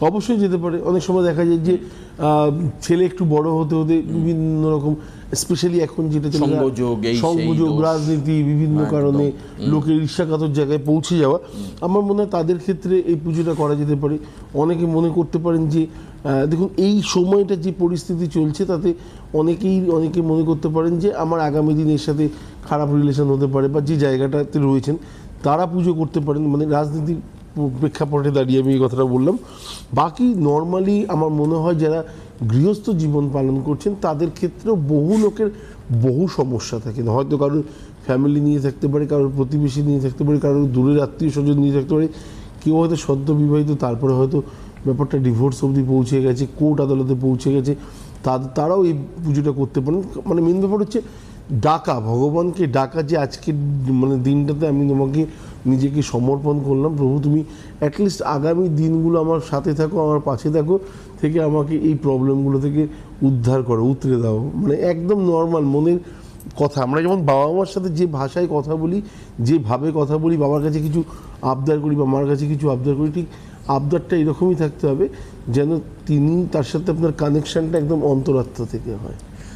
অবশ্যই যেতে পারে। অনেক সময় দেখা যায় যে ছেলে একটু বড় হতে হতে বিভিন্ন রকম, স্পেশালি এখন যেটা সংযোগ, রাজনীতি, বিভিন্ন কারণে লোকের ঈর্ষাকাতর জায়গায় পৌঁছে যাওয়া, আমার মনে হয় তাদের ক্ষেত্রে এই পুজোটা করা যেতে পারে। অনেকে মনে করতে পারেন যে দেখুন এই সময়টা যে পরিস্থিতি চলছে তাতে অনেকে মনে করতে পারেন যে আমার আগামী দিন এর সাথে খারাপ রিলেশন হতে পারে, বা যে জায়গাটাতে রয়েছেন তারা পুজো করতে পারেন, মানে রাজনীতির প্রেক্ষাপটে দাঁড়িয়ে আমি এই কথাটা বললাম। বাকি নর্মালি আমার মনে হয় যারা গৃহস্থ জীবন পালন করছেন তাদের ক্ষেত্রেও বহু লোকের বহু সমস্যা থাকে, হয়তো কারোর ফ্যামিলি নিয়ে থাকতে পারে, কারোর প্রতিবেশী নিয়ে থাকতে পারে, কারোর দূরের আত্মীয় স্বজন নিয়ে থাকতে পারে, কেউ হয়তো সদ্য বিবাহিত, তারপরে হয়তো ব্যাপারটা ডিভোর্স অবধি পৌঁছে গেছে, কোর্ট আদালতে পৌঁছে গেছে, তারাও এই পুজোটা করতে পারেন। মানে মেন ব্যাপার হচ্ছে ডাকা, ভগবানকে ডাকা যে আজকের মানে দিনটাতে আমি তোমাকে নিজেকে সমর্পণ করলাম, প্রভু তুমি অ্যাটলিস্ট আগামী দিনগুলো আমার সাথে থাকো, আমার পাশে থাকো, থেকে আমাকে এই প্রবলেমগুলো থেকে উদ্ধার করো, উতরে দাও। মানে একদম নর্মাল মনের কথা, আমরা যেমন বাবা মার সাথে যে ভাষায় কথা বলি, যেভাবে কথা বলি, বাবার কাছে কিছু আবদার করি বা মার কাছে কিছু আবদার করি, ঠিক আবদারটা এরকমই থাকতে হবে যেন তার সাথে আপনার কানেকশানটা একদম অন্তরাত্মা থেকে হয়।